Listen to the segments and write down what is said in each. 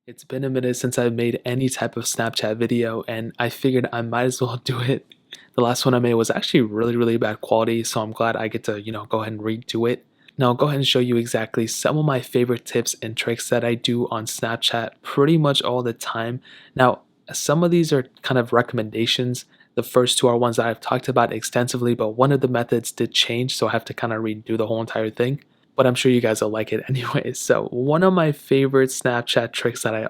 It's been a minute since I've made any type of Snapchat video, and I figured I might as well do it. The last one I made was actually really bad quality, so I'm glad I get to, go ahead and redo it. Now I'll go ahead and show you exactly some of my favorite tips and tricks that I do on Snapchat pretty much all the time. Now, some of these are kind of recommendations. The first two are ones that I've talked about extensively, but one of the methods did change, so I have to kind of redo the whole entire thing, but I'm sure you guys will like it anyway. So one of my favorite Snapchat tricks that I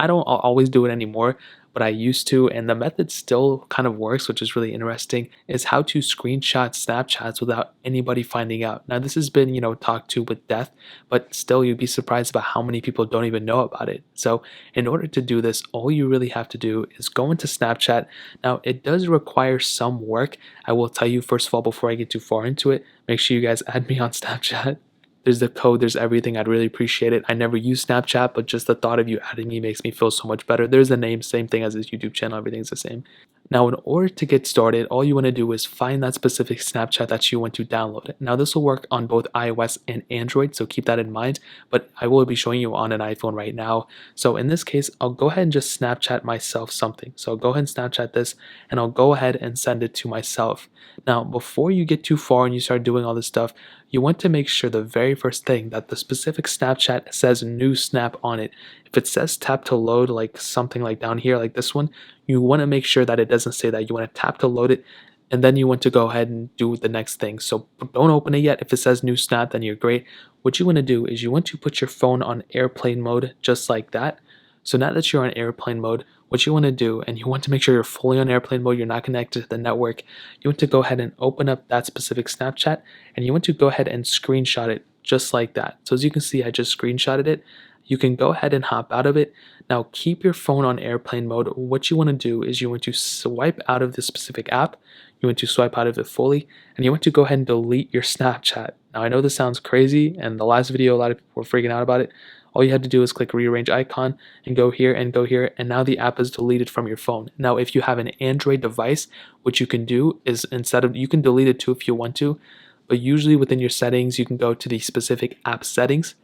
don't always do it anymore, but I used to, and the method still kind of works, which is really interesting, is how to screenshot Snapchats without anybody finding out. Now this has been, talked to with death, but still you'd be surprised about how many people don't even know about it. So in order to do this, all you really have to do is go into Snapchat. Now it does require some work. I will tell you first of all, before I get too far into it, make sure you guys add me on Snapchat. There's the code, there's everything. I'd really appreciate it. I never use Snapchat, but just the thought of you adding me makes me feel so much better. There's the name, same thing as his YouTube channel, everything's the same. Now, in order to get started, all you want to do is find that specific Snapchat that you want to download. Now, this will work on both iOS and Android, so keep that in mind, but I will be showing you on an iPhone right now. So in this case, I'll go ahead and just Snapchat myself something. So I'll go ahead and Snapchat this, and I'll go ahead and send it to myself. Now, before you get too far and you start doing all this stuff, you want to make sure the very first thing that the specific Snapchat says new snap on it. If it says tap to load, like something like down here, like this one, you want to make sure that it doesn't say that. You want to tap to load it, and then you want to go ahead and do the next thing. So don't open it yet. If it says new snap, then you're great. What you want to do is you want to put your phone on airplane mode, just like that. So now that you're on airplane mode, what you want to do, and you want to make sure you're fully on airplane mode, you're not connected to the network, you want to go ahead and open up that specific Snapchat, and you want to go ahead and screenshot it just like that. So as you can see, I just screenshotted it. You can go ahead and hop out of it. Now keep your phone on airplane mode. What you want to do is you want to swipe out of this specific app, you want to swipe out of it fully, and you want to go ahead and delete your Snapchat. Now I know this sounds crazy, and the last video a lot of people were freaking out about it. All you had to do is click rearrange icon and go here, and now the app is deleted from your phone. Now if you have an Android device, what you can do is you can delete it too if you want to, but usually within your settings you can go to the specific app settings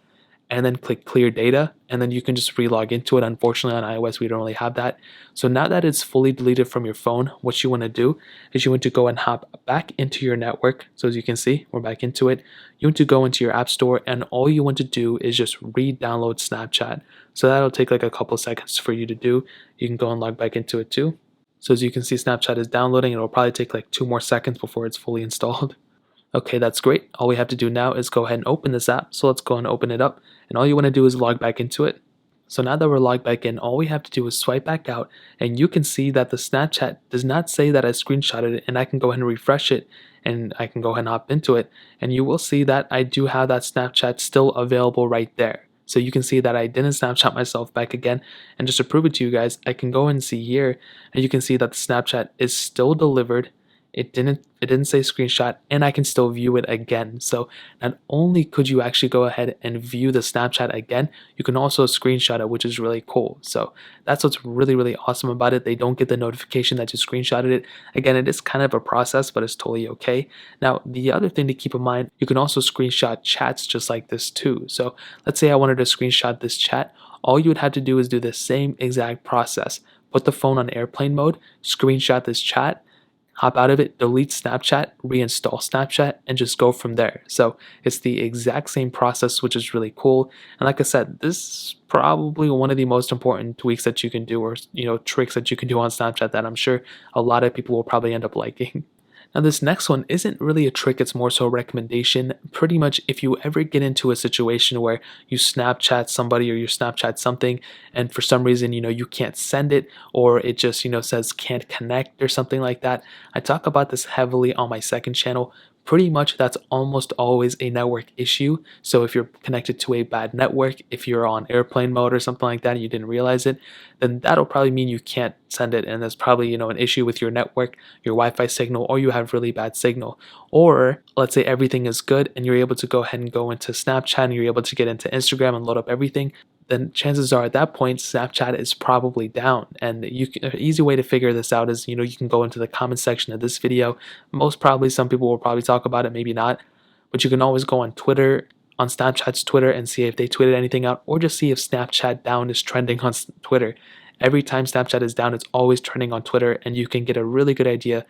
and then click clear data, and then you can just relog into it. Unfortunately on iOS we don't really have that. So now that it's fully deleted from your phone, what you want to do is you want to go and hop back into your network. So as you can see, we're back into it. You want to go into your app store, and all you want to do is just re-download Snapchat. So that'll take like a couple seconds for you to do. You can go and log back into it too. So as you can see, Snapchat is downloading. It'll probably take like 2 more seconds before it's fully installed. Okay, that's great. All we have to do now is go ahead and open this app. So let's go and open it up. And all you want to do is log back into it. So now that we're logged back in, all we have to do is swipe back out, and you can see that the Snapchat does not say that I screenshotted it, and I can go ahead and refresh it, and I can go ahead and hop into it, and you will see that I do have that Snapchat still available right there. So you can see that I didn't Snapchat myself back again, and just to prove it to you guys, I can go and see here, and you can see that the Snapchat is still delivered. It didn't say screenshot, and I can still view it again. So not only could you actually go ahead and view the Snapchat again, you can also screenshot it, which is really cool. So that's what's really awesome about it. They don't get the notification that you screenshotted it. Again, it is kind of a process, but it's totally okay. Now the other thing to keep in mind, you can also screenshot chats just like this too. So let's say I wanted to screenshot this chat. All you would have to do is do the same exact process. Put the phone on airplane mode, screenshot this chat, hop out of it, delete Snapchat, reinstall Snapchat, and just go from there. So it's the exact same process, which is really cool. And like I said, this is probably one of the most important tweaks that you can do, or tricks that you can do on Snapchat that I'm sure a lot of people will probably end up liking. Now this next one isn't really a trick, it's more so a recommendation. Pretty much if you ever get into a situation where you Snapchat somebody or you Snapchat something and for some reason you can't send it, or it just says can't connect or something like that. I talk about this heavily on my second channel. Pretty much that's almost always a network issue. So if you're connected to a bad network, if you're on airplane mode or something like that and you didn't realize it, then that'll probably mean you can't send it, and there's probably an issue with your network, your Wi-Fi signal, or you have really bad signal. Or let's say everything is good and you're able to go ahead and go into Snapchat and you're able to get into Instagram and load up everything, then chances are at that point Snapchat is probably down. And an easy way to figure this out is you can go into the comment section of this video. Most probably some people will probably talk about it, maybe not, but you can always go on Twitter on Snapchat's Twitter and see if they tweeted anything out, or just see if Snapchat down is trending on Twitter. Every time Snapchat is down, it's always trending on Twitter, and you can get a really good idea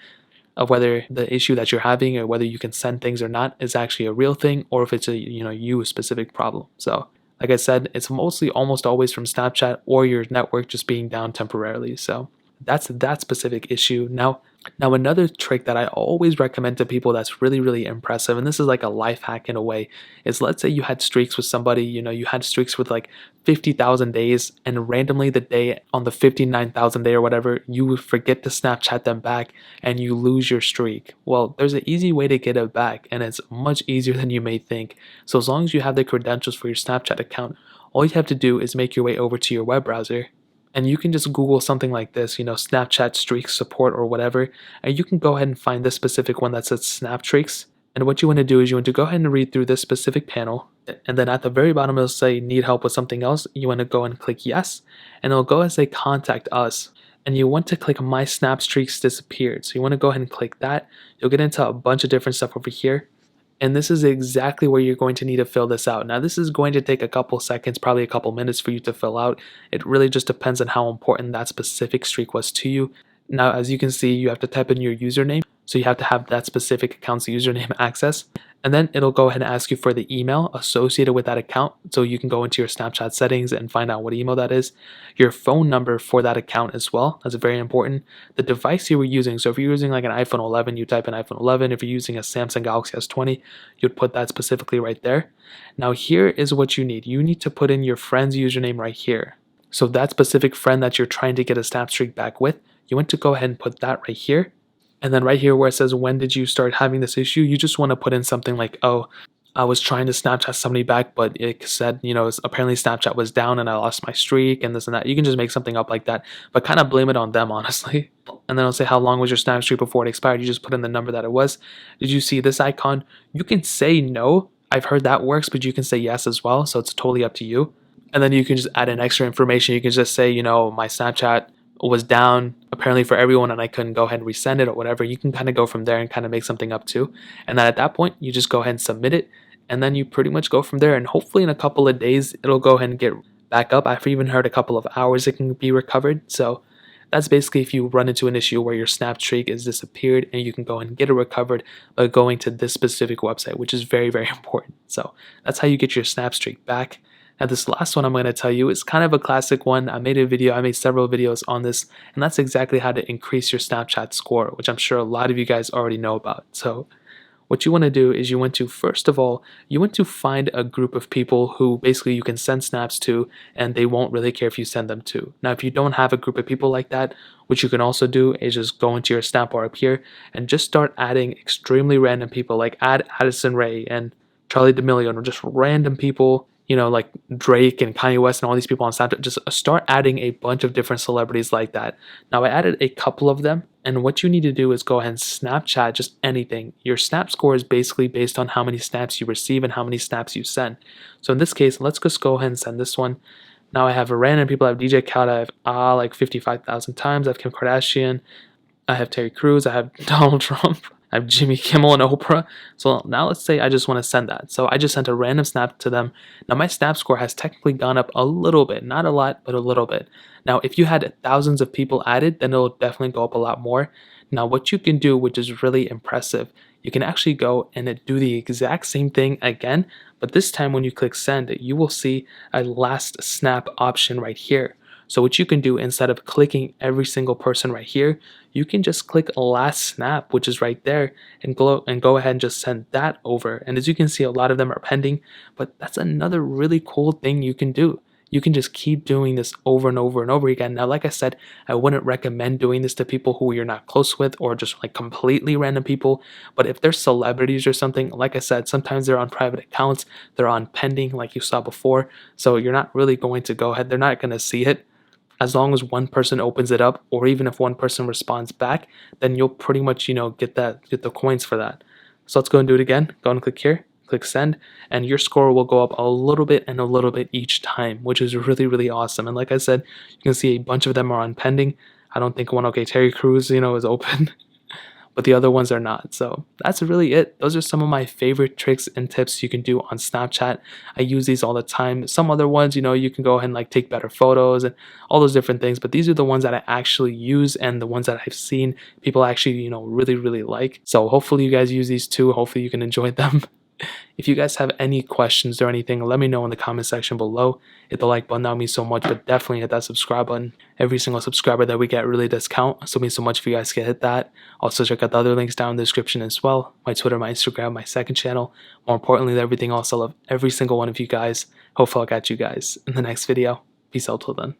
of whether the issue that you're having or whether you can send things or not is actually a real thing, or if it's a you specific problem. So like I said, it's mostly almost always from Snapchat or your network just being down temporarily. So that's that specific issue. Now another trick that I always recommend to people that's really, really impressive, and this is like a life hack in a way, is let's say you had streaks with somebody, you had streaks with like 50,000 days, and randomly the day on the 59,000 day or whatever, you would forget to Snapchat them back and you lose your streak. Well, there's an easy way to get it back, and it's much easier than you may think. So as long as you have the credentials for your Snapchat account, all you have to do is make your way over to your web browser, and you can just Google something like this, Snapchat streak support or whatever, and you can go ahead and find this specific one that says Snapstreaks. And what you want to do is you want to go ahead and read through this specific panel, and then at the very bottom it'll say need help with something else. You want to go and click yes, and it'll go and say contact us. And you want to click my Snapstreaks disappeared. So you want to go ahead and click that. You'll get into a bunch of different stuff over here. And this is exactly where you're going to need to fill this out. Now, this is going to take a couple seconds, probably a couple minutes for you to fill out. It really just depends on how important that specific streak was to you. Now, as you can see, you have to type in your username. So you have to have that specific account's username access. And then it'll go ahead and ask you for the email associated with that account. So you can go into your Snapchat settings and find out what email that is. Your phone number for that account as well. That's very important. The device you were using. So if you're using like an iPhone 11, you type in iPhone 11. If you're using a Samsung Galaxy S20, you'd put that specifically right there. Now here is what you need. You need to put in your friend's username right here. So that specific friend that you're trying to get a snap streak back with, you want to go ahead and put that right here. And then right here where it says, when did you start having this issue? You just want to put in something like, oh, I was trying to Snapchat somebody back, but it said, apparently Snapchat was down and I lost my streak and this and that. You can just make something up like that, but kind of blame it on them, honestly. And then it'll say, how long was your snap streak before it expired? You just put in the number that it was. Did you see this icon? You can say no. I've heard that works, but you can say yes as well. So it's totally up to you. And then you can just add in extra information. You can just say, my Snapchat was down apparently for everyone and I couldn't go ahead and resend it or whatever. You can kind of go from there and kind of make something up too. And then at that point, you just go ahead and submit it. And then you pretty much go from there. And hopefully in a couple of days, it'll go ahead and get back up. I've even heard a couple of hours it can be recovered. So that's basically if you run into an issue where your snap streak is disappeared, and you can go and get it recovered by going to this specific website, which is very, very important. So that's how you get your snap streak back. Now this last one I'm going to tell you is kind of a classic one. I made several videos on this, and that's exactly how to increase your Snapchat score, which I'm sure a lot of you guys already know about. So what you want to do is first of all, you want to find a group of people who basically you can send snaps to, and they won't really care if you send them to. Now, if you don't have a group of people like that, what you can also do is just go into your snap bar up here and just start adding extremely random people, like add Addison Rae and Charlie D'Amelio, and just random people, like Drake and Kanye West and all these people on Snapchat. Just start adding a bunch of different celebrities like that. Now, I added a couple of them, and what you need to do is go ahead and Snapchat just anything. Your snap score is basically based on how many snaps you receive and how many snaps you send. So in this case, let's just go ahead and send this one. Now I have a random people. I have DJ Khaled. I have like 55,000 times. I have Kim Kardashian. I have Terry Crews. I have Donald Trump. I have Jimmy Kimmel and Oprah. So now let's say I just want to send that. So I just sent a random snap to them. Now my snap score has technically gone up a little bit. Not a lot, but a little bit. Now if you had thousands of people added, then it'll definitely go up a lot more. Now what you can do, which is really impressive, you can actually go and do the exact same thing again. But this time when you click send, you will see a last snap option right here. So what you can do, instead of clicking every single person right here, you can just click last snap, which is right there, and go ahead and just send that over. And as you can see, a lot of them are pending, but that's another really cool thing you can do. You can just keep doing this over and over and over again. Now, like I said, I wouldn't recommend doing this to people who you're not close with or just like completely random people. But if they're celebrities or something, like I said, sometimes they're on private accounts, they're on pending like you saw before. So you're not really going to go ahead. They're not going to see it. As long as one person opens it up, or even if one person responds back, then you'll pretty much, get the coins for that. So let's go and do it again. Go and click here, click send, and your score will go up a little bit and a little bit each time, which is really, really awesome. And like I said, you can see a bunch of them are on pending. I don't think one, okay, Terry Crews, is open. but the other ones are not. So that's really it. Those are some of my favorite tricks and tips you can do on Snapchat. I use these all the time. Some other ones, you can go ahead and like take better photos and all those different things, but these are the ones that I actually use and the ones that I've seen people actually, really, really like. So hopefully you guys use these too. Hopefully you can enjoy them. If you guys have any questions or anything, let me know in the comment section below. Hit the like button, that would mean so much, but definitely hit that subscribe button. Every single subscriber that we get really does count, so it means so much if you guys can hit that. Also, check out the other links down in the description as well. My Twitter, my Instagram, my second channel. More importantly, everything else. I love every single one of you guys. Hopefully I'll catch you guys in the next video. Peace out till then.